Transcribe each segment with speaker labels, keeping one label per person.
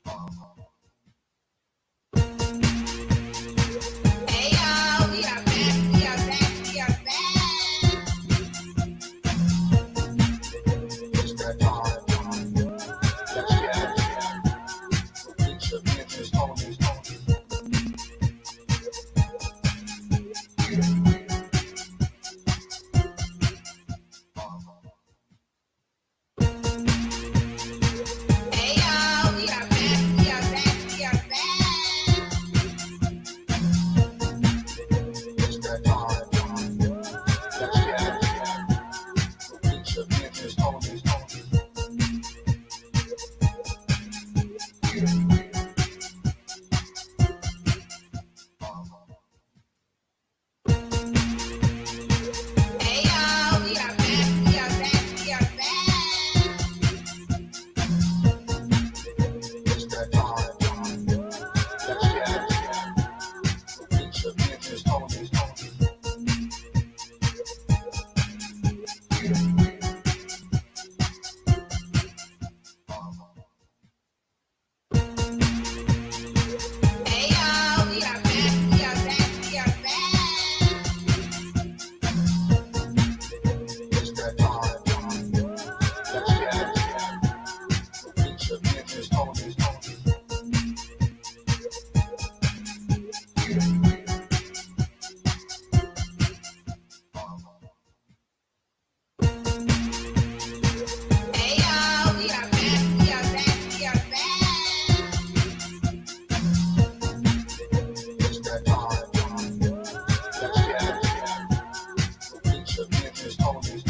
Speaker 1: Hey y'all, we are back, we are back, we are back.
Speaker 2: It's that time. Let's get it. It's your business, Tony.
Speaker 1: Hey y'all, we are back, we are back, we are back.
Speaker 2: It's that time. Let's get it. It's your business, Tony.
Speaker 1: Hey y'all, we are back, we are back, we are back.
Speaker 2: It's that time. Let's get it. It's your business, Tony.
Speaker 1: Hey y'all, we are back, we are back, we are back.
Speaker 2: It's that time. Let's get it. It's your business, Tony.
Speaker 1: Hey y'all, we are back, we are back, we are back.
Speaker 2: It's that time. Let's get it. It's your business, Tony.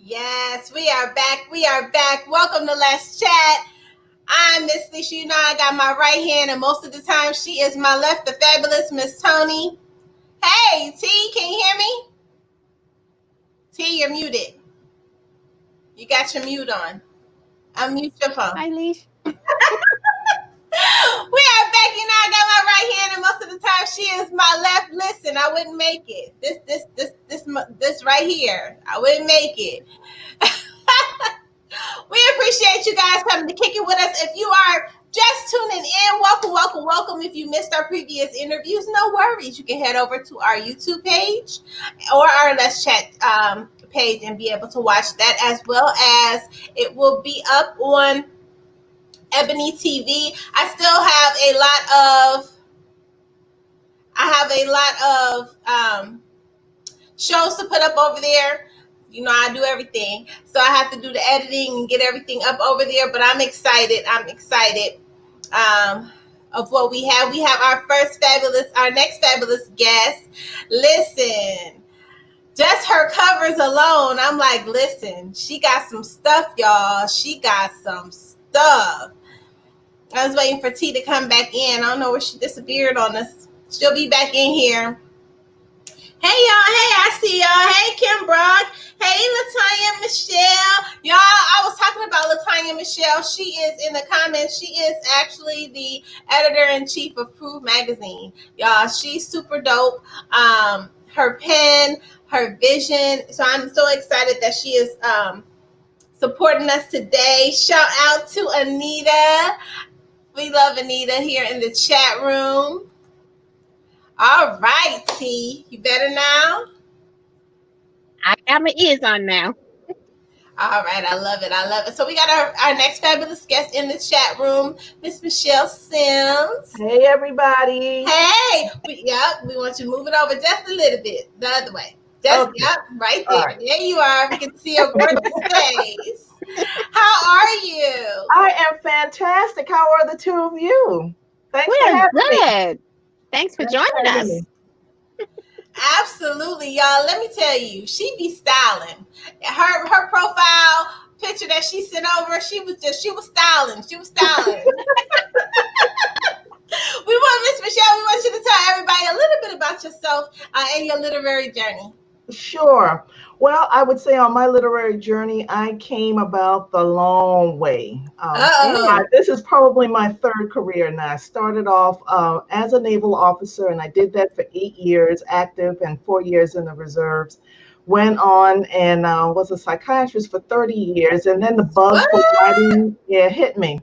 Speaker 1: Yes, we are back. We are back. Welcome to Let's Chat. I'm Miss Lissha. You know I got my right hand, and most of the time she is my left. The fabulous Miss Toni. Hey, T, can you hear me? T, you're muted. You got your mute on. Unmute your phone.
Speaker 3: Hi, Leash.
Speaker 1: We are back. You know I got my right hand, and most of the time she is my left. Listen, I wouldn't make it. This right here, I wouldn't make it. We appreciate you guys coming to kick it with us. If you are just tuning in, welcome, welcome, welcome. If you missed our previous interviews, no worries. You can head over to our YouTube page or our Let's Chat page and be able to watch that, as well as it will be up on Ebony TV. I have a lot of shows to put up over there. You know, I do everything. So I have to do the editing and get everything up over there. But I'm excited. Of what we have. We have our next fabulous guest. Listen, just her covers alone, I'm like, listen, she got some stuff, y'all. She got some stuff. I was waiting for T to come back in. I don't know where she disappeared on us. She'll be back in here. Hey y'all, hey, I see y'all. Hey Kim Brock. Hey Latanya Michelle. Y'all, I was talking about Latanya Michelle. She is in the comments. She is actually the editor-in-chief of Proof Magazine. Y'all, she's super dope. Her pen, her vision. So I'm so excited that she is supporting us today. Shout out to Anita. We love Anita here in the chat room. All right, T. You better now?
Speaker 3: I got my ears on now.
Speaker 1: All right, I love it. I love it. So we got our next fabulous guest in the chat room, Miss Michele Sims.
Speaker 4: Hey, everybody.
Speaker 1: Hey, we want you to move it over just a little bit, the other way. Just,
Speaker 4: Okay.
Speaker 1: right there.
Speaker 4: All right.
Speaker 1: There you are. We can see your gorgeous face. How are you?
Speaker 4: I am fantastic. How are the two of you? Thanks for
Speaker 3: We're
Speaker 4: having me.
Speaker 3: good. Thanks for
Speaker 4: Thanks
Speaker 3: joining
Speaker 4: for having
Speaker 3: us.
Speaker 4: me.
Speaker 1: Absolutely, y'all. Let me tell you, she be styling. Her profile picture that she sent over, she was styling. She was styling. We want Miss Michele. We want you to tell everybody a little bit about yourself and your literary journey.
Speaker 4: Sure. Well, I would say on my literary journey, I came about the long way.
Speaker 1: Uh-oh.
Speaker 4: This is probably my third career now. I started off as a naval officer, and I did that for 8 years active and 4 years in the reserves. Went on and was a psychiatrist for 30 years, and then the bug for writing hit me.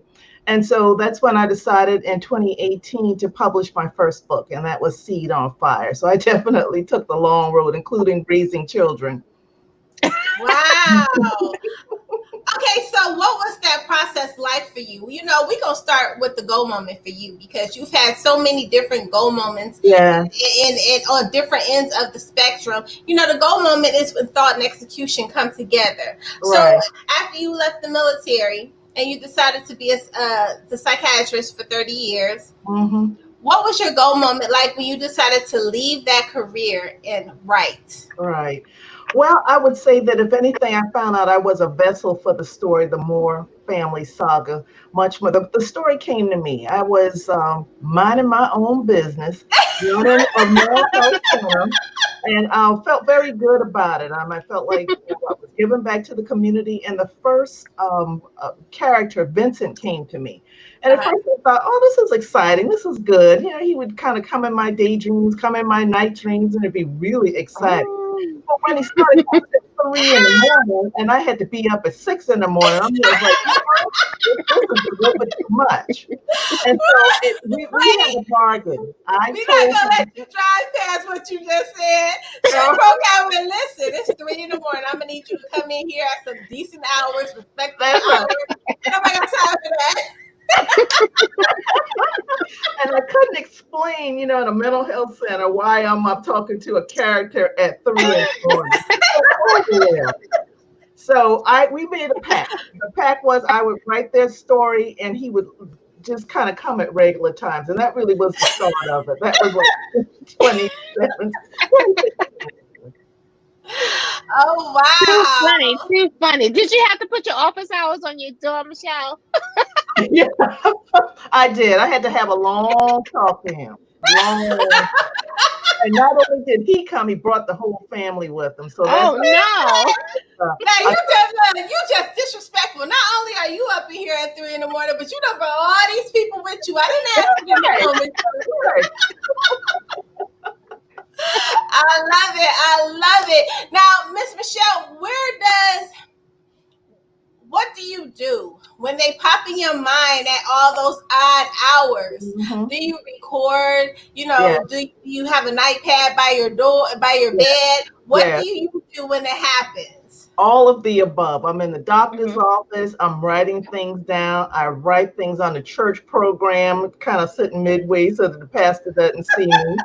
Speaker 4: And so that's when I decided in 2018 to publish my first book, and that was Seed on Fire. So I definitely took the long road, including raising children.
Speaker 1: Wow. Okay, so what was that process like for you? You know, we're going to start with the go moment for you, because you've had so many different go moments in on different ends of the spectrum. You know, the go moment is when thought and execution come together.
Speaker 4: Right.
Speaker 1: So after you left the military and you decided to be the psychiatrist for 30 years,
Speaker 4: Mm-hmm.
Speaker 1: what was your go moment like when you decided to leave that career and write?
Speaker 4: Right. Well, I would say that if anything, I found out I was a vessel for the story, the Moore family saga, much more. The story came to me. I was minding my own business, running a mental health center, and felt very good about it. I felt like I was giving back to the community. And the first character, Vincent, came to me. And at first I thought, oh, this is exciting. This is good. You know, he would kind of come in my daydreams, come in my night dreams, and it'd be really exciting. But when he started coming at 3 in the morning, and I had to be up at 6 in the morning, I was like, this is a little bit too much. And so we had a bargain.
Speaker 1: We're not gonna let you drive past what you just said. So program and listen. It's 3 in the morning. I'm gonna need you to come in here at some decent hours, respectful hours. Nobody got time for that.
Speaker 4: And I couldn't explain, in a mental health center why I'm up talking to a character at 3 in the morning. So we made a pact. The pact was I would write their story and he would just kind of come at regular times. And that really was the start of it. That was like 27.
Speaker 1: Oh
Speaker 3: Too
Speaker 1: wow.
Speaker 3: funny, too funny. Did you have to put your office hours on your door, Michelle?
Speaker 4: Yeah, I did. I had to have a long talk to him. Long. And not only did he come, he brought the whole family with him. So that's
Speaker 3: Oh no.
Speaker 1: Now
Speaker 4: I,
Speaker 1: you just disrespectful. Not only are you up in here at 3 in the morning, but you done brought all these people with you. I didn't ask you to come with you.
Speaker 4: right.
Speaker 1: I love it. I love it. Now, Miss Michelle, what do you do when they pop in your mind at all those odd hours?
Speaker 4: Hmm.
Speaker 1: Do you record?
Speaker 4: Yeah,
Speaker 1: Do you have an iPad by your door, by your
Speaker 4: yeah,
Speaker 1: bed? What
Speaker 4: yeah.
Speaker 1: do you do when it happens?
Speaker 4: All of the above. I'm in the doctor's
Speaker 3: Hmm.
Speaker 4: office. I'm writing things down. I write things on the church program, kind of sitting midway so that the pastor doesn't see me.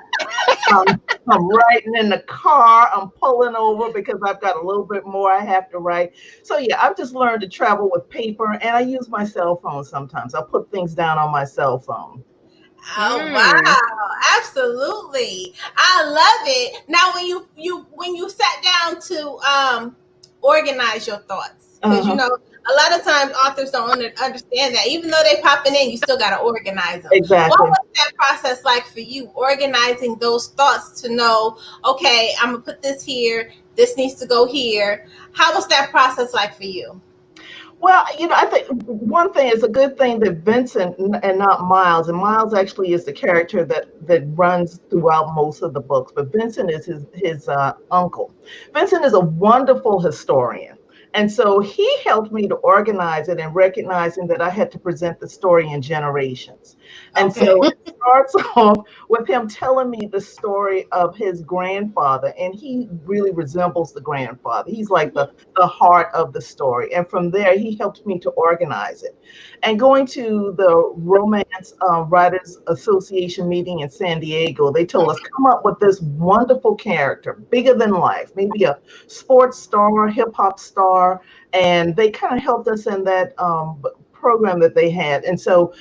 Speaker 4: I'm writing in the car. I'm pulling over because I've got a little bit more I have to write. So yeah, I've just learned to travel with paper, and I use my cell phone sometimes. I put things down on my cell phone.
Speaker 1: Oh
Speaker 3: Mm.
Speaker 1: wow, absolutely. I love it. Now when you sat down to organize your thoughts, because
Speaker 4: Uh-huh.
Speaker 1: a lot of times authors don't understand that even though they popping in, you still got to organize them. What
Speaker 4: Exactly.
Speaker 1: was that process like for you, organizing those thoughts to know, okay, I'm gonna put this here, this needs to go here. How was that process like for you?
Speaker 4: Well, I think one thing is a good thing that Vincent and not Miles, and Miles actually is the character that runs throughout most of the books, but Vincent is his uncle. Vincent is a wonderful historian. And so he helped me to organize it and recognizing that I had to present the story in generations. And so
Speaker 1: Okay.
Speaker 4: it starts off with him telling me the story of his grandfather, and he really resembles the grandfather. He's like the heart of the story. And from there, he helped me to organize it. And going to the Romance Writers Association meeting in San Diego, they told us, come up with this wonderful character, bigger than life, maybe a sports star, hip hop star. And they kind of helped us in that program that they had. And so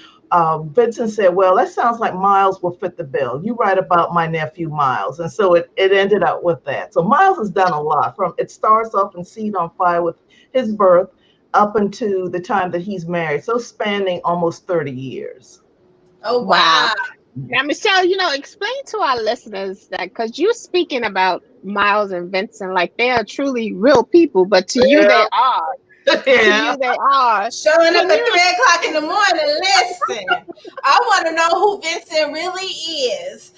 Speaker 4: Vincent said, well, that sounds like Miles will fit the bill. You write about my nephew Miles. And so it ended up with that. So Miles has done a lot. From it starts off in Seed on Fire with his birth up until the time that he's married. So spanning almost 30 years.
Speaker 1: Oh
Speaker 3: Wow.
Speaker 1: wow.
Speaker 3: Now, Michelle, explain to our listeners that because you're speaking about Miles and Vincent like they are truly real people, but to you they
Speaker 4: Yeah.
Speaker 3: are. To
Speaker 4: Yeah.
Speaker 3: you they are.
Speaker 1: Showing up
Speaker 3: Can
Speaker 1: at
Speaker 3: you
Speaker 1: 3 o'clock in the morning. Listen, I want to know who Vincent really is.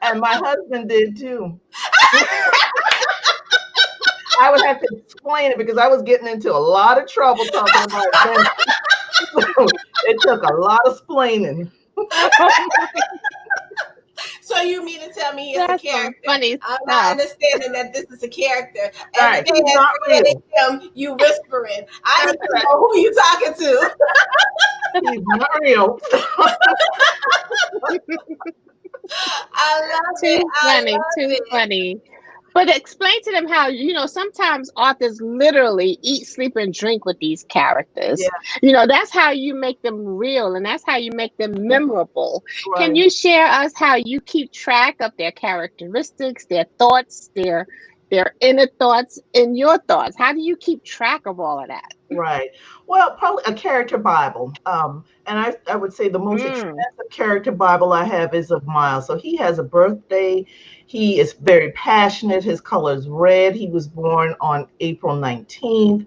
Speaker 4: And my husband did too. I would have to explain it because I was getting into a lot of trouble talking about Vincent. It took a lot of splaining.
Speaker 3: oh my,
Speaker 1: So you mean to tell me he is a
Speaker 3: that's some
Speaker 1: character?
Speaker 3: funny
Speaker 1: I'm not
Speaker 3: stuff.
Speaker 1: understanding that this is a character.
Speaker 4: All
Speaker 1: Every
Speaker 4: right,
Speaker 1: day
Speaker 4: he's
Speaker 1: at
Speaker 4: not
Speaker 1: 3
Speaker 4: real.
Speaker 1: a.m., you whispering. I need
Speaker 4: That's
Speaker 1: to
Speaker 4: right.
Speaker 1: know who you talking to.
Speaker 4: He's not real.
Speaker 1: I love it.
Speaker 3: Too
Speaker 1: I
Speaker 3: funny,
Speaker 1: love
Speaker 3: too
Speaker 1: it.
Speaker 3: funny. But explain to them how, sometimes authors literally eat, sleep, and drink with these
Speaker 4: Yeah,
Speaker 3: characters. That's how you make them real and that's how you make them memorable. Can
Speaker 4: right.
Speaker 3: you share us how you keep track of their characteristics, their thoughts, their inner thoughts, and your thoughts? How do you keep track of all of that?
Speaker 4: Right. Well, probably a character Bible. And I would say the most
Speaker 3: Mm,
Speaker 4: expensive character Bible I have is of Miles. So he has a birthday. He is very passionate. His color is red. He was born on April 19th. Just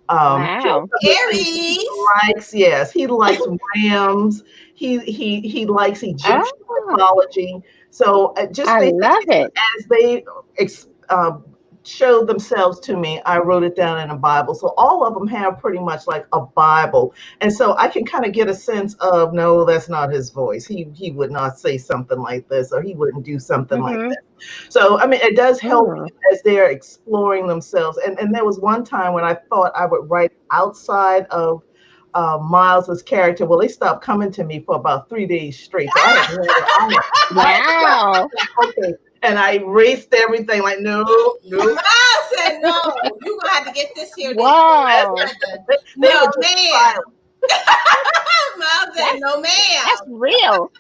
Speaker 3: wow.
Speaker 4: some of the things he
Speaker 1: Aries.
Speaker 4: likes. Yes, he likes Rams. He likes Egyptian
Speaker 3: Oh,
Speaker 4: mythology. So just
Speaker 3: I love
Speaker 4: basically
Speaker 3: it.
Speaker 4: as they ex- showed themselves to me, I wrote it down in a Bible. So all of them have pretty much like a Bible. And so I can kind of get a sense of, no, that's not his voice. He would not say something like this, or he wouldn't do something like
Speaker 3: Mm-hmm.
Speaker 4: that. So, I mean, it does help
Speaker 3: Mm.
Speaker 4: as they're exploring themselves. And there was one time when I thought I would write outside of Miles's character. Well, they stopped coming to me for about 3 days straight. So I had
Speaker 3: Wow.
Speaker 4: okay. And I erased everything like, no, no.
Speaker 1: Miles said no. You gonna have to get this here
Speaker 3: Whoa.
Speaker 1: together.
Speaker 4: They
Speaker 1: No,
Speaker 4: were just
Speaker 1: ma'am.
Speaker 4: silent.
Speaker 1: Miles said
Speaker 3: That's
Speaker 1: no,
Speaker 3: that's
Speaker 1: ma'am.
Speaker 3: real.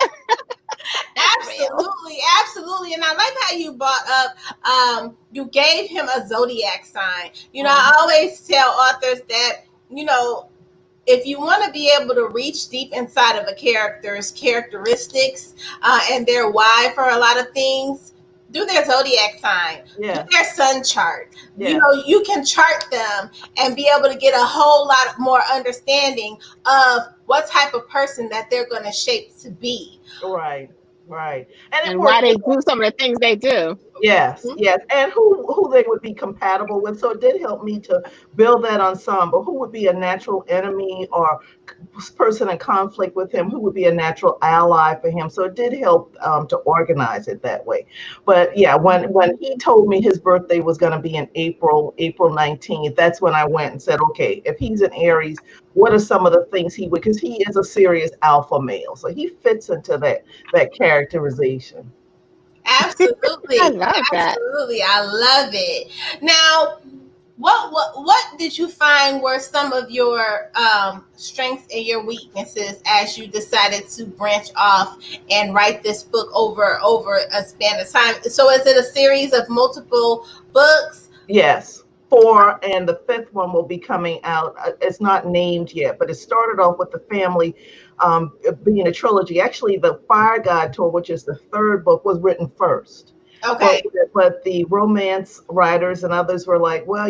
Speaker 1: That
Speaker 3: real.
Speaker 1: Absolutely, absolutely. And I like how you brought up, you gave him a zodiac sign. I always tell authors that, you know, if you want to be able to reach deep inside of a character's characteristics and their why for a lot of things, do their zodiac sign, do
Speaker 4: Yeah.
Speaker 1: their sun chart.
Speaker 4: Yeah.
Speaker 1: You can chart them and be able to get a whole lot more understanding of what type of person that they're going to shape to be.
Speaker 4: Right. Right. And it
Speaker 3: And why
Speaker 4: worked.
Speaker 3: they do some of the things they do.
Speaker 4: Yes, yes, and who they would be compatible with. So it did help me to build that ensemble. Who would be a natural enemy or person in conflict with him? Who would be a natural ally for him? So it did help to organize it that way. But yeah, when he told me his birthday was going to be in April 19th, that's when I went and said, okay, if he's an Aries, what are some of the things he would? Because he is a serious alpha male, so he fits into that characterization.
Speaker 3: I
Speaker 1: Absolutely,
Speaker 3: love that.
Speaker 1: absolutely, I love it. Now, what did you find were some of your strengths and your weaknesses as you decided to branch off and write this book over a span of time? So, is it a series of multiple books?
Speaker 4: Yes, four, and the fifth one will be coming out. It's not named yet, but it started off with the family being a trilogy. Actually, the Fire God Tour, which is the third book, was written first. But
Speaker 1: Okay,
Speaker 4: but the romance writers and others were like, well,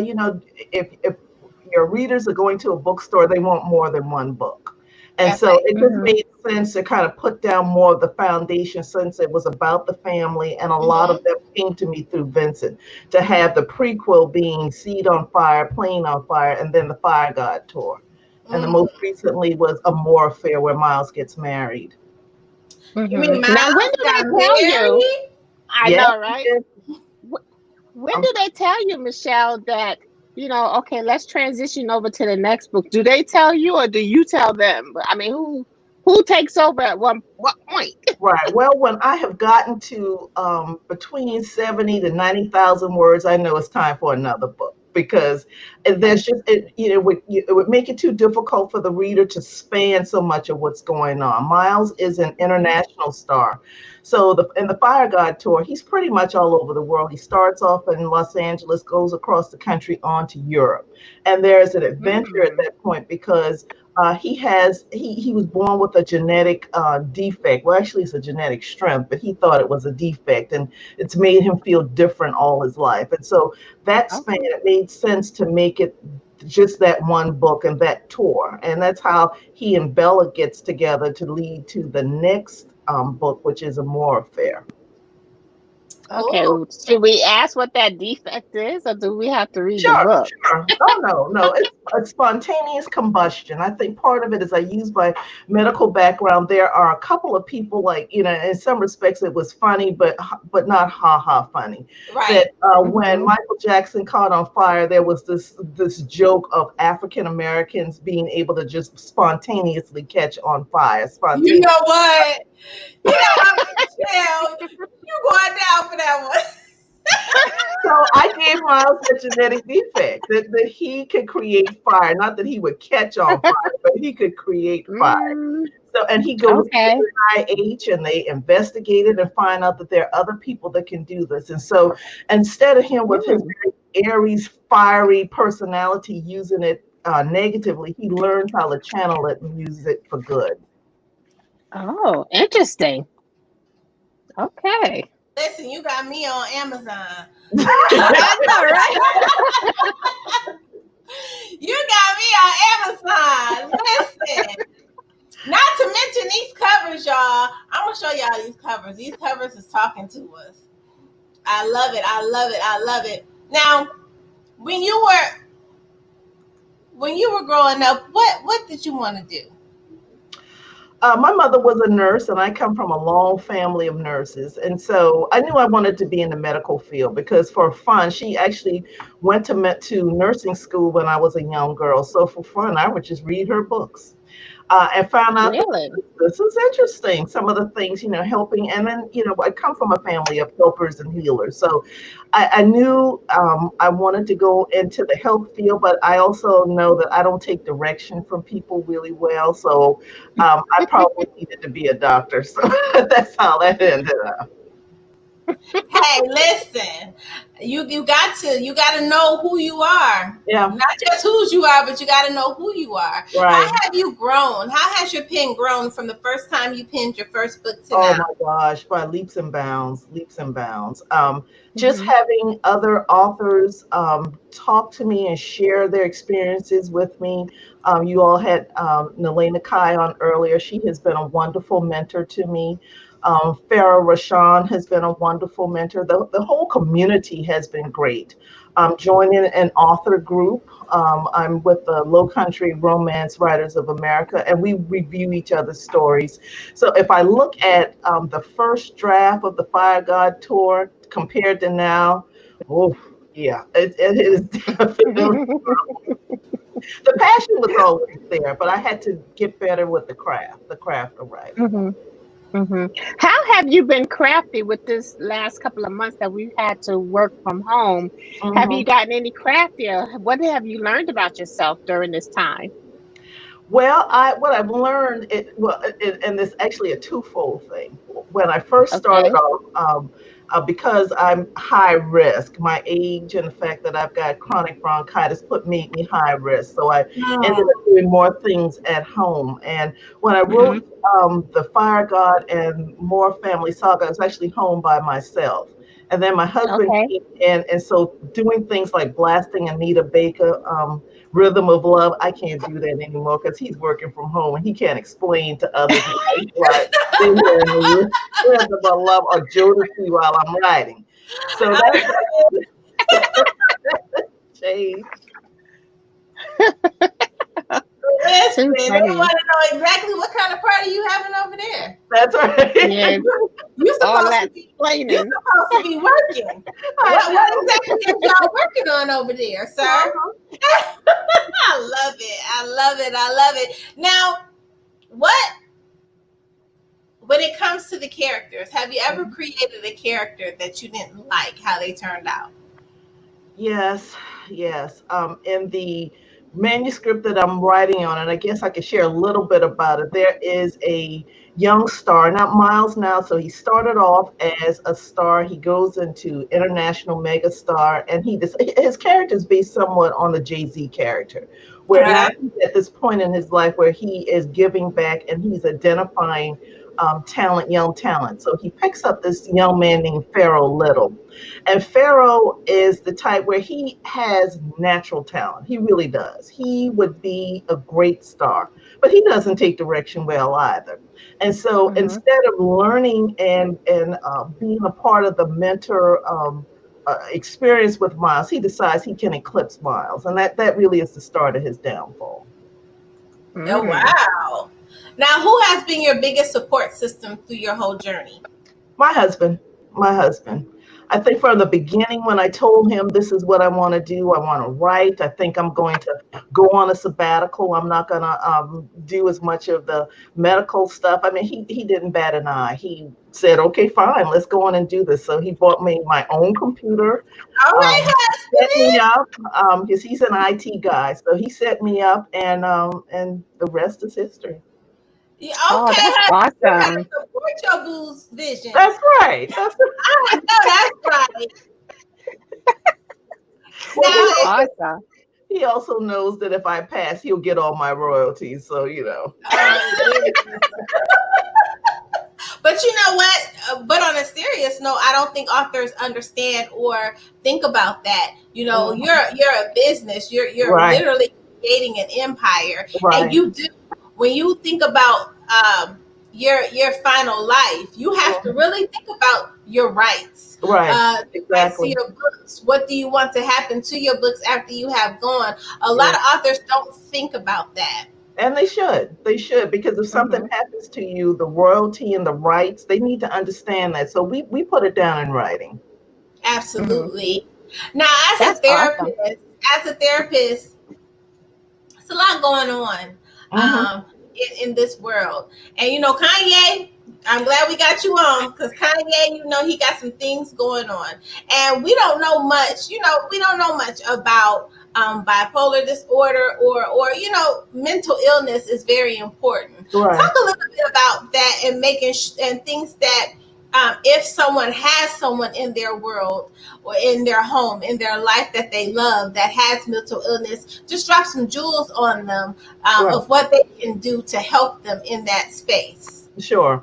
Speaker 4: if your readers are going to a bookstore, they want more than one book. And so
Speaker 1: okay,
Speaker 4: it just
Speaker 3: Hmm.
Speaker 4: made sense to kind of put down more of the foundation since it was about the family, and a lot of
Speaker 1: hmm
Speaker 4: them came to me through Vincent to have the prequel being Seed on Fire, Plane on Fire, and then the Fire God Tour. And the
Speaker 1: hmm
Speaker 4: most recently was A More Affair, where Miles gets married.
Speaker 1: You mean
Speaker 3: Now, when
Speaker 1: Miles
Speaker 3: do
Speaker 1: got
Speaker 3: they tell you?
Speaker 1: married?
Speaker 3: I
Speaker 4: Yes,
Speaker 3: know, right?
Speaker 4: yes.
Speaker 3: When
Speaker 4: I'm
Speaker 3: do they tell you, Michelle, that, okay, let's transition over to the next book? Do they tell you, or do you tell them? I mean, who takes over at what point?
Speaker 4: Right. Well, when I have gotten to between 70 to 90,000 words, I know it's time for another book because there's just it would make it too difficult for the reader to span so much of what's going on. Miles is an international star. So in the Fire God Tour, he's pretty much all over the world. He starts off in Los Angeles, goes across the country on to Europe. And there's an adventure at
Speaker 3: Mm.
Speaker 4: that point because he was born with a genetic defect. Well, actually, it's a genetic strength, but he thought it was a defect, and it's made him feel different all his life. And so that span,
Speaker 3: Okay.
Speaker 4: it made sense to make it just that one book and that tour, and that's how he and Bella gets together to lead to the next book, which is A More Affair.
Speaker 3: Okay.
Speaker 1: Oh,
Speaker 3: Should we ask what that defect is, or do we have to read the
Speaker 4: Sure,
Speaker 3: book?
Speaker 4: sure. Oh no, no. It's spontaneous combustion. I think part of it is I use my medical background. There are a couple of people, like, in some respects it was funny, but not ha ha funny.
Speaker 1: right.
Speaker 4: That when
Speaker 3: Hmm.
Speaker 4: Michael Jackson caught on fire, there was this joke of African Americans being able to just spontaneously catch on fire.
Speaker 1: You
Speaker 4: Spontaneous.
Speaker 1: know what? You know what, Michelle? You going down for that one?
Speaker 4: So I gave Miles a genetic defect that he could create fire. Not that he would catch on fire, but he could create fire.
Speaker 3: Mm,
Speaker 4: So, and he goes to
Speaker 3: okay.
Speaker 4: the IH and they investigate it and find out that there are other people that can do this. And so instead of him with his
Speaker 3: Mm.
Speaker 4: very Aries, fiery personality using it negatively, he learns how to channel it and use it for good.
Speaker 3: Oh, interesting. Okay.
Speaker 1: Listen, you got me on Amazon.
Speaker 3: I know, right?
Speaker 1: You got me on Amazon. Listen. Not to mention these covers, y'all. I'm gonna show y'all these covers. These covers is talking to us. I love it. I love it. I love it. Now, when you were when you were growing up, what did you want to do?
Speaker 4: My mother was a nurse, and I come from a long family of nurses. And so I knew I wanted to be in the medical field because for fun, she actually went to nursing school when I was a young girl. So for fun, I would just read her books. and found out that
Speaker 3: Really?
Speaker 4: this is interesting. Some of the things, helping, and then, I come from a family of helpers and healers, so I knew I wanted to go into the health field, but I also know that I don't take direction from people really well, so I probably needed to be a doctor. So that's how that ended up.
Speaker 1: Hey, listen, you got to know who you are.
Speaker 4: Yeah,
Speaker 1: Not just whose you are, but you got to know who you are. How
Speaker 4: right.
Speaker 1: have you grown? How has your pen grown from the first time you penned your first book to
Speaker 4: Oh
Speaker 1: now?
Speaker 4: my gosh, by leaps and bounds, leaps and bounds. Just
Speaker 3: Hmm.
Speaker 4: having other authors talk to me and share their experiences with me. You all had Nelena Kai on earlier. She has been a wonderful mentor to me. Farah Rashan has been a wonderful mentor. The whole community has been great. Joining an author group. I'm with the Low Country Romance Writers of America, and we review each other's stories. So if I look at the first draft of the Fire God tour compared to now, oh yeah, it is definitely, the passion was always there, but I had to get better with the craft of writing.
Speaker 3: Hmm. Hmm. How have you been crafty with this last couple of months that we've had to work from home? Have
Speaker 4: Mhm.
Speaker 3: you gotten any craftier? What have you learned about yourself during this time?
Speaker 4: Well, what I've learned, and this actually a twofold thing. When I first started
Speaker 3: Okay.
Speaker 4: off, because I'm high risk, my age and the fact that I've got chronic bronchitis made me high risk. So I ended up doing more things at home. And when I wrote
Speaker 3: Hmm.
Speaker 4: the Fire God and More Family Saga, I was actually home by myself. And then my husband
Speaker 3: Okay.
Speaker 4: came in, and so doing things like blasting Anita Baker. Rhythm of Love. I can't do that anymore because he's working from home and he can't explain to others why he's like sitting here in the Rhythm of Love or Jodeci while I'm writing. So
Speaker 1: I
Speaker 4: that's changed.
Speaker 1: listen.
Speaker 3: Too
Speaker 1: They
Speaker 3: funny.
Speaker 1: want to know exactly what kind of party you having over there.
Speaker 4: That's
Speaker 3: Yeah,
Speaker 4: right.
Speaker 1: You
Speaker 3: all
Speaker 1: supposed to
Speaker 3: that
Speaker 1: be you
Speaker 3: explaining.
Speaker 1: supposed to be working.
Speaker 4: I
Speaker 1: What
Speaker 4: know.
Speaker 1: exactly is y'all working on over there, sir?
Speaker 4: Uh-huh.
Speaker 1: I love it. I love it. I love it. Now, what when it comes to the characters, have you ever created a character that you didn't like how they turned out?
Speaker 4: Yes, yes. In the manuscript that I'm writing on, and I guess I could share a little bit about it, there is a young star, not Miles now. So he started off as a star. He goes into international mega star, and his character is based somewhat on the Jay-Z character, where now
Speaker 1: Okay.
Speaker 4: he's at this point in his life where he is giving back and he's identifying talent, young talent. So he picks up this young man named Pharaoh Little. And Pharaoh is the type where he has natural talent. He really does. He would be a great star, but he doesn't take direction well either. And so
Speaker 3: Hmm.
Speaker 4: instead of learning and being a part of the mentor experience with Miles, he decides he can eclipse Miles, and that really is the start of his downfall.
Speaker 1: Oh
Speaker 3: Mm.
Speaker 1: wow. Now, who has been your biggest support system through your whole journey?
Speaker 4: My husband, my husband. I think from the beginning, when I told him this is what I want to do, I want to write. I think I'm going to go on a sabbatical. I'm not going to do as much of the medical stuff. I mean, he didn't bat an eye. He said, "Okay, fine, let's go on and do this." So he bought me my own computer,
Speaker 1: All right,
Speaker 4: set me
Speaker 1: husband.
Speaker 4: up because he's an IT guy. So he set me up, and the rest is history.
Speaker 1: Yeah,
Speaker 3: Oh,
Speaker 1: okay,
Speaker 3: that's
Speaker 1: husband. You gotta
Speaker 3: awesome.
Speaker 1: support your boo's vision.
Speaker 4: That's right. That's
Speaker 1: I know that's right.
Speaker 4: well.
Speaker 1: Now,
Speaker 3: Awesome.
Speaker 4: He also knows that if I pass, he'll get all my royalties. So,
Speaker 1: oh goodness. But you know what? But on a serious note, I don't think authors understand or think about that. You know,
Speaker 4: Mhm.
Speaker 1: you're a business. You're
Speaker 4: Right,
Speaker 1: literally creating an empire, and
Speaker 4: right.
Speaker 1: you do when you think about your final life, you have to
Speaker 4: Mhm.
Speaker 1: really think about your rights.
Speaker 4: Right,
Speaker 1: The rights to
Speaker 4: exactly.
Speaker 1: your books. What do you want to happen to your books after you have gone? A lot
Speaker 4: Yeah.
Speaker 1: of authors don't think about that.
Speaker 4: And they should. They should, because if something
Speaker 3: Hmm.
Speaker 4: happens to you, the royalty and the rights, they need to understand that. So we put it down in writing.
Speaker 3: Hmm.
Speaker 1: Absolutely. Now,
Speaker 3: That's awesome.
Speaker 1: as a therapist, it's a lot going on.
Speaker 4: Hmm.
Speaker 1: in this world. And Kanye, I'm glad we got you on, because Kanye, he got some things going on, and we don't know much. We don't know much about bipolar disorder, or mental illness is very important.
Speaker 4: Right.
Speaker 1: Talk a little bit about that, and and things that, if someone has someone in their world or in their home, in their life that they love, that has mental illness, just drop some jewels on them,
Speaker 4: Right.
Speaker 1: of what they can do to help them in that space.
Speaker 4: Sure.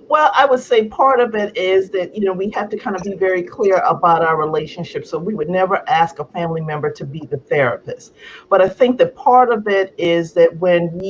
Speaker 4: Well, I would say part of it is that, we have to kind of be very clear about our relationship. So we would never ask a family member to be the therapist. But I think that part of it is that when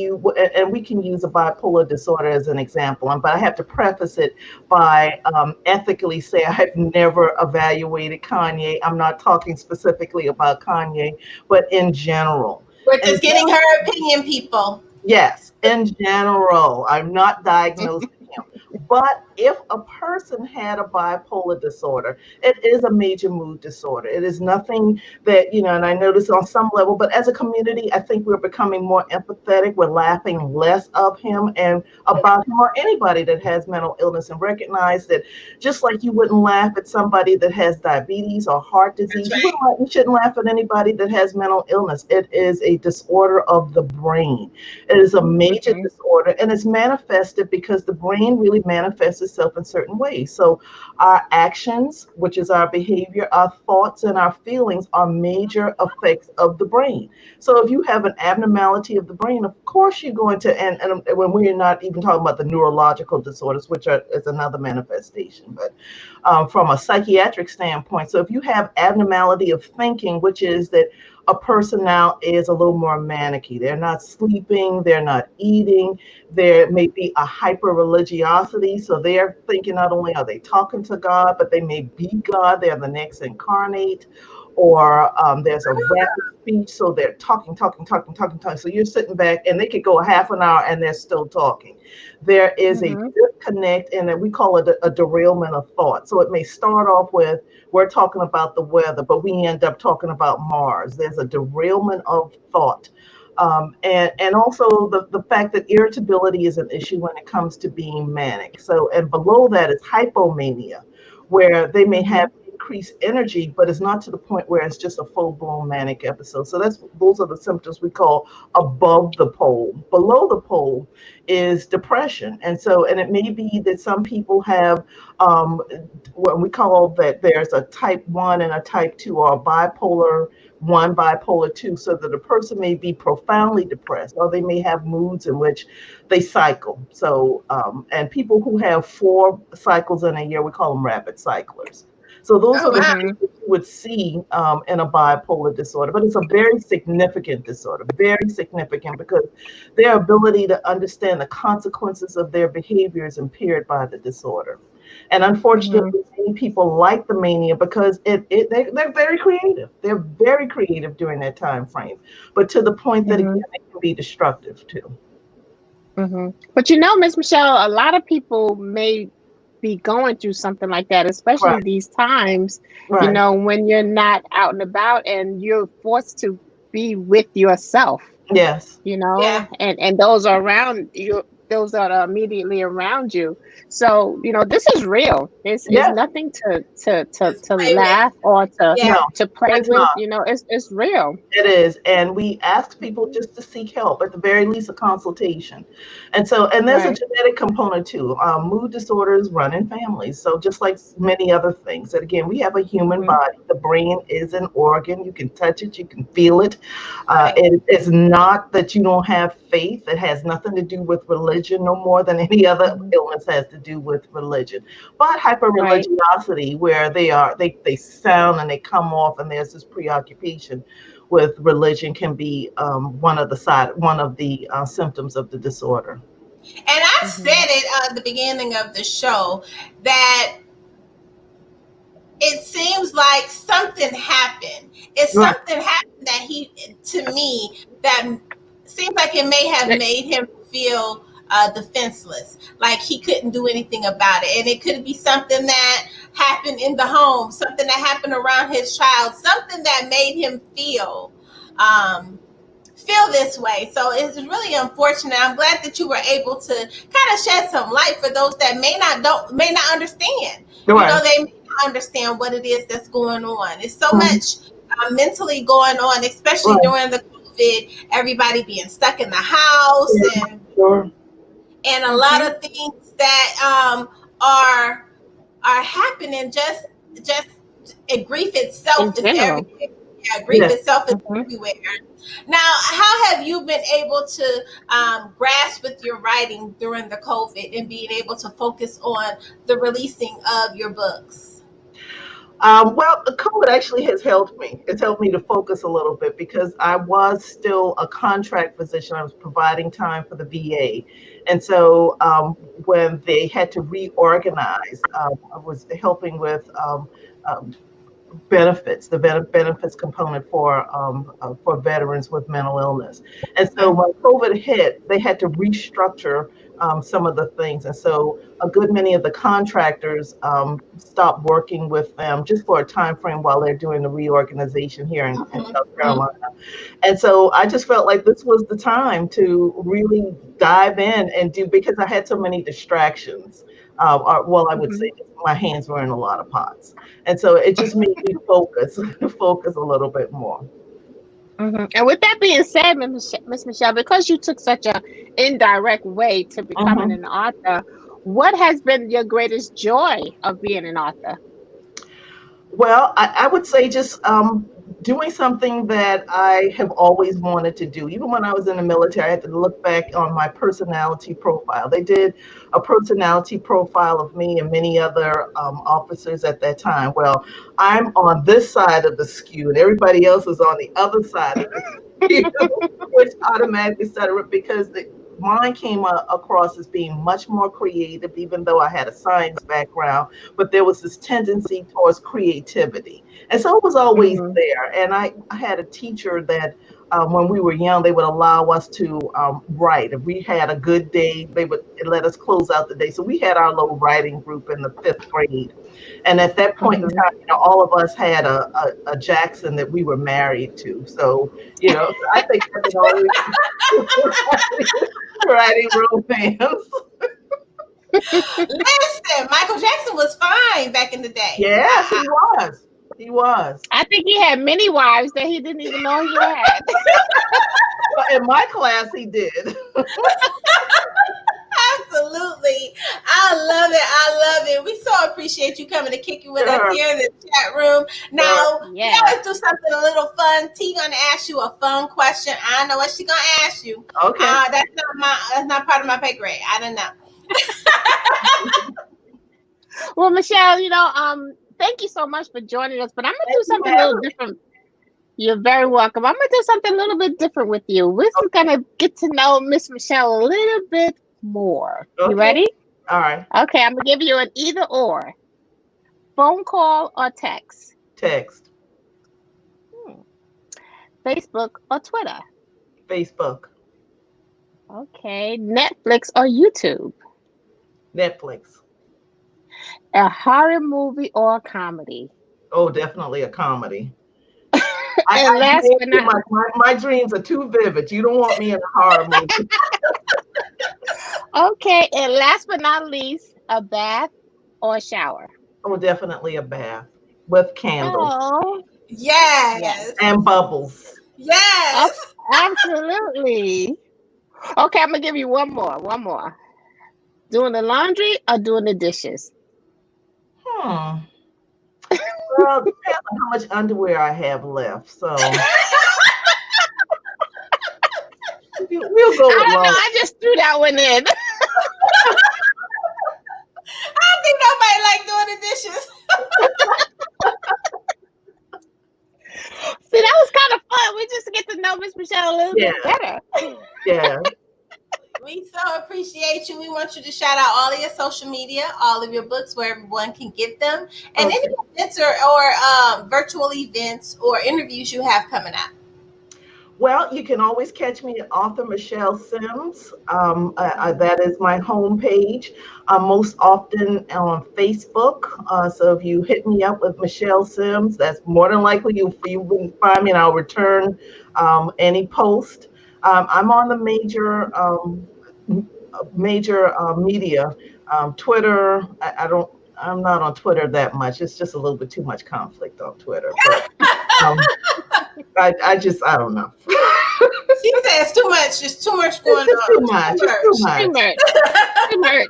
Speaker 4: and we can use a bipolar disorder as an example, but I have to preface it by ethically say I've never evaluated Kanye. I'm not talking specifically about Kanye, but in general.
Speaker 1: We're
Speaker 4: And
Speaker 1: just getting her opinion, people.
Speaker 4: yes, in general, I'm not diagnosing him. But if a person had a bipolar disorder, it is a major mood disorder. It is nothing that, and I notice on some level, but as a community, I think we're becoming more empathetic. We're laughing less of him and about him or anybody that has mental illness, and recognize that just like you wouldn't laugh at somebody that has diabetes or heart
Speaker 1: That's
Speaker 4: disease,
Speaker 1: right.
Speaker 4: you shouldn't laugh at anybody that has mental illness. It is a disorder of the brain. It is a major
Speaker 3: Mhm.
Speaker 4: disorder, and it's manifested because the brain really manifests itself in certain ways. So, our actions, which is our behavior, our thoughts, and our feelings are major effects of the brain. So, if you have an abnormality of the brain, of course you're going to, and when we're not even talking about the neurological disorders, which is another manifestation, but from a psychiatric standpoint. So, if you have abnormality of thinking, which is that a person now is a little more manicky. They're not sleeping, they're not eating, there may be a hyper religiosity. So they're thinking not only are they talking to God, but they may be God, they're the next incarnate, or there's a rapid speech. So they're talking, talking, talking, talking, talking. So you're sitting back and they could go a half an hour and they're still talking. There is a
Speaker 3: Mhm.
Speaker 4: disconnect, and we call it a derailment of thought. So it may start off with, we're talking about the weather, but we end up talking about Mars. There's a derailment of thought. And also the fact that irritability is an issue when it comes to being manic. So, and below that is hypomania, where they may have
Speaker 3: Mhm.
Speaker 4: increased energy, but it's not to the point where it's just a full-blown manic episode. So those are the symptoms we call above the pole. Below the pole is depression. And it may be that some people have um, what we call that there's a type 1 and a type 2, or a bipolar 1, bipolar 2, so that a person may be profoundly depressed, or they may have moods in which they cycle. So, and people who have 4 cycles in a year, we call them rapid cyclers. So those
Speaker 1: Oh
Speaker 4: are the
Speaker 1: wow.
Speaker 4: things
Speaker 3: Mhm.
Speaker 4: that you would see in a bipolar disorder, but it's a very significant disorder, very significant, because their ability to understand the consequences of their behavior is impaired by the disorder. And
Speaker 3: Mhm.
Speaker 4: unfortunately, many people like the mania because they're very creative. They're very creative during that time frame, but to the point that
Speaker 3: Mhm.
Speaker 4: again, it can be destructive too.
Speaker 3: But Miss Michelle, a lot of people may be going through something like that, especially
Speaker 4: Right,
Speaker 3: these times,
Speaker 4: right.
Speaker 3: when you're not out and about and you're forced to be with yourself,
Speaker 4: Yes,
Speaker 1: Yeah.
Speaker 3: and those are around you, those that are immediately around you. So, this is real. This is
Speaker 4: yes.
Speaker 3: nothing to
Speaker 1: Play with.
Speaker 3: laugh or to
Speaker 4: No,
Speaker 1: Yeah.
Speaker 3: play
Speaker 4: it's
Speaker 3: with.
Speaker 4: not.
Speaker 3: It's real.
Speaker 4: It is. And we ask people just to seek help, at the very least, a consultation. And there's a
Speaker 3: Right.
Speaker 4: genetic component too. Mood disorders run in families. So, just like many other things, that again, we have a human
Speaker 3: Mhm.
Speaker 4: body. The brain is an organ. You can touch it, you can feel it.
Speaker 1: Right.
Speaker 4: It's not that you don't have faith. It has nothing to do with religion, no more than any other
Speaker 3: Mhm.
Speaker 4: illness has to do with religion. But hyper
Speaker 3: Right.
Speaker 4: religiosity, where they sound and they come off, and there's this preoccupation with religion, can be one of the symptoms of the disorder.
Speaker 1: And I said
Speaker 3: Mhm.
Speaker 1: it at the beginning of the show that it seems like something happened. It's
Speaker 4: Right.
Speaker 1: something happened that to me, that seems like it may have
Speaker 3: Right.
Speaker 1: made him feel defenseless, like he couldn't do anything about it. And it could be something that happened in the home, something that happened around his child, something that made him um, feel this way. So it's really unfortunate. I'm glad that you were able to kind of shed some light for those that may not understand. You know,
Speaker 4: Right.
Speaker 1: they may not understand what it is that's going on. It's so
Speaker 4: Mhm.
Speaker 1: much mentally going on, especially
Speaker 4: Right.
Speaker 1: during the COVID. Everybody being stuck in the house
Speaker 4: Yeah, sure.
Speaker 1: and a lot
Speaker 3: Mm-hmm.
Speaker 1: of things that are happening. Just grief itself
Speaker 3: In
Speaker 1: is
Speaker 3: general.
Speaker 1: everywhere. Yeah, grief
Speaker 4: Yes.
Speaker 1: itself is
Speaker 3: Mm-hmm.
Speaker 1: everywhere. Now, how have you been able to grasp with your writing during the COVID and being able to focus on the releasing of your books?
Speaker 4: Well, the COVID actually has helped me. It's helped me to focus a little bit because I was still a contract physician. I was providing time for the VA. And so when they had to reorganize, I was helping with um, benefits, the benefits component for veterans with mental illness. And so
Speaker 1: Okay.
Speaker 4: when COVID hit, they had to restructure some of the things. And so a good many of the contractors stopped working with them just for a time frame while they're doing the reorganization here in South
Speaker 1: Mhm.
Speaker 4: Carolina. And so I just felt like this was the time to really dive in and do, because I had so many distractions. Well, I would say
Speaker 3: Mm-hmm.
Speaker 4: my hands were in a lot of pots. And so it just made me focus, focus a little bit more.
Speaker 3: Mm-hmm. And with that being said, Miss Michelle, because you took such a indirect way to becoming
Speaker 4: Mhm.
Speaker 3: an author, what has been your greatest joy of being an author?
Speaker 4: Well, I would say just doing something that I have always wanted to do. Even when I was in the military, I had to look back on my personality profile. They did a personality profile of me and many other officers at that time. Well, I'm on this side of the skew, and everybody else is on the other side of the skew, which automatically set it up because mine came across as being much more creative, even though I had a science background, but there was this tendency towards creativity. And so it was always
Speaker 3: Mm-hmm.
Speaker 4: there. And I had a teacher that when we were young, they would allow us to write. If we had a good day, they would let us close out the day. So we had our little writing group in the fifth grade. And at that point in
Speaker 3: Mm-hmm.
Speaker 4: time, all of us had a Jackson that we were married to. So, I think I've been always writing romance.
Speaker 1: Listen, Michael Jackson was fine back in the day.
Speaker 4: Yes, he was. He was.
Speaker 3: I think he had many wives that he didn't even know he had.
Speaker 4: Well, in my class, he did.
Speaker 1: Absolutely. I love it. I love it. We so appreciate you coming to kick it with us
Speaker 4: Sure,
Speaker 1: here in the chat room.
Speaker 4: sure.
Speaker 1: Now, we
Speaker 3: Yes.
Speaker 1: always do something a little fun. T gonna ask you a fun question. I know what she gonna ask you.
Speaker 4: Okay.
Speaker 1: That's not part of my pay grade. I don't know.
Speaker 3: Well, Michelle, thank you so much for joining us. But I'm gonna
Speaker 4: Thank
Speaker 3: do
Speaker 4: you
Speaker 3: something
Speaker 4: for
Speaker 3: a little
Speaker 4: having me.
Speaker 3: different. You're very welcome. I'm gonna do something a little bit different with you. We're just gonna get to know Miss Michelle a little bit more. You
Speaker 4: Okay.
Speaker 3: ready?
Speaker 4: All right.
Speaker 3: Okay, I'm gonna give you an either or. Phone call or text.
Speaker 4: Text.
Speaker 3: Hmm. Facebook or Twitter.
Speaker 4: Facebook.
Speaker 3: Okay, Netflix or YouTube.
Speaker 4: Netflix.
Speaker 3: A horror movie or a comedy.
Speaker 4: Oh, definitely a comedy.
Speaker 3: And
Speaker 4: I
Speaker 3: last
Speaker 4: dream
Speaker 3: but
Speaker 4: too
Speaker 3: not
Speaker 4: much. My dreams are too vivid. You don't want me in a horror movie.
Speaker 3: okay, and last but not least, a bath or a shower.
Speaker 4: Oh, definitely a bath with candles
Speaker 3: Oh, yes.
Speaker 1: Yes.
Speaker 4: and bubbles.
Speaker 3: Oh,
Speaker 1: Yes.
Speaker 3: absolutely. Okay, I'm gonna give you one more. One more. Doing the laundry or doing the dishes?
Speaker 4: Hmm. Well, it depends on how much underwear I have left. So we'll go with
Speaker 3: I don't know.
Speaker 4: laundry.
Speaker 3: I just threw that one in.
Speaker 1: I don't think nobody like doing the dishes.
Speaker 3: See, that was kind of fun. We just get to know Miss Michelle a little
Speaker 4: Yeah,
Speaker 3: bit better.
Speaker 4: yeah.
Speaker 1: We so appreciate you. We want you to shout out all of your social media, all of your books, where everyone can get them, and any
Speaker 4: Okay.
Speaker 1: events or virtual events or interviews you have coming up.
Speaker 4: Well, you can always catch me at author Michelle Sims. That is my homepage. I'm most often on Facebook. So if you hit me up with Michelle Sims, that's more than likely you will find me, and I'll return any post. I'm on the major media, Twitter. I don't. I'm not on Twitter that much. It's just a little bit too much conflict on Twitter. But um, I don't know.
Speaker 1: She says too much. There's too much
Speaker 4: It's
Speaker 1: going
Speaker 4: just too
Speaker 1: on.
Speaker 4: much.
Speaker 1: Too
Speaker 4: It's too
Speaker 1: much.
Speaker 3: Too
Speaker 4: much.
Speaker 3: much. Too much.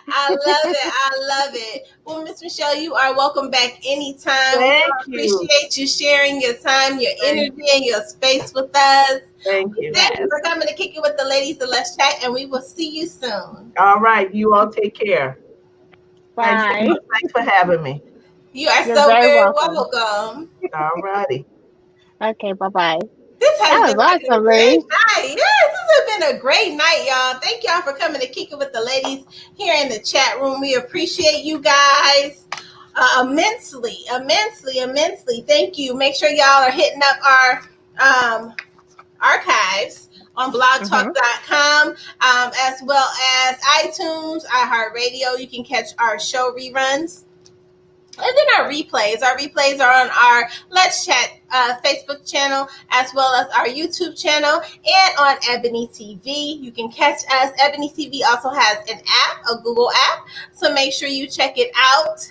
Speaker 1: I love it. I love it. Well, Miss Michele, you are welcome back anytime. We so
Speaker 4: Thank you.
Speaker 1: appreciate you sharing your time, your
Speaker 4: Thank,
Speaker 1: energy, and your space with us.
Speaker 4: thank
Speaker 1: We
Speaker 4: you.
Speaker 1: thank you
Speaker 3: Yes.
Speaker 1: for coming to kick it with the ladies and let's chat, and we will see you soon.
Speaker 4: All right. You all take care. Thanks so
Speaker 3: Bye.
Speaker 4: much. Thanks for having me.
Speaker 1: You are
Speaker 3: You're
Speaker 1: so
Speaker 3: very
Speaker 1: very
Speaker 3: welcome.
Speaker 1: welcome.
Speaker 4: All righty.
Speaker 3: Okay, bye-bye.
Speaker 1: This has
Speaker 3: That
Speaker 1: been
Speaker 3: was
Speaker 1: like a
Speaker 3: awesome,
Speaker 1: great
Speaker 3: Lee.
Speaker 1: night. Yes, this has been a great night, y'all. Thank y'all for coming to kick it with the ladies here in the chat room. We appreciate you guys immensely, immensely, immensely. Thank you. Make sure y'all are hitting up our archives on
Speaker 3: Mm-hmm.
Speaker 1: blogtalk.com, as well as iTunes, iHeartRadio. You can catch our show reruns. And then our replays. Our replays are on our Let's Chat Facebook channel, as well as our YouTube channel, and on Ebony TV. You can catch us. Ebony TV also has an app, a Google app. So make sure you check it out.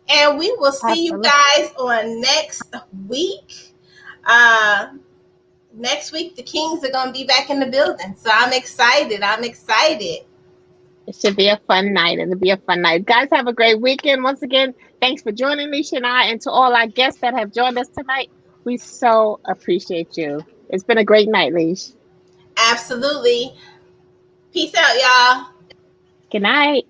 Speaker 1: And we will see you
Speaker 3: Absolutely.
Speaker 1: guys on next week. Uh, Next week, the Kings are going to be back in the building. So I'm excited. I'm excited.
Speaker 3: It should be a fun night. It'll be a fun night. Guys, have a great weekend. Once again, thanks for joining Lissha and I, and to all our guests that have joined us tonight. We so appreciate you. It's been a great night, Leash.
Speaker 1: Absolutely. Peace out, y'all.
Speaker 3: Good night.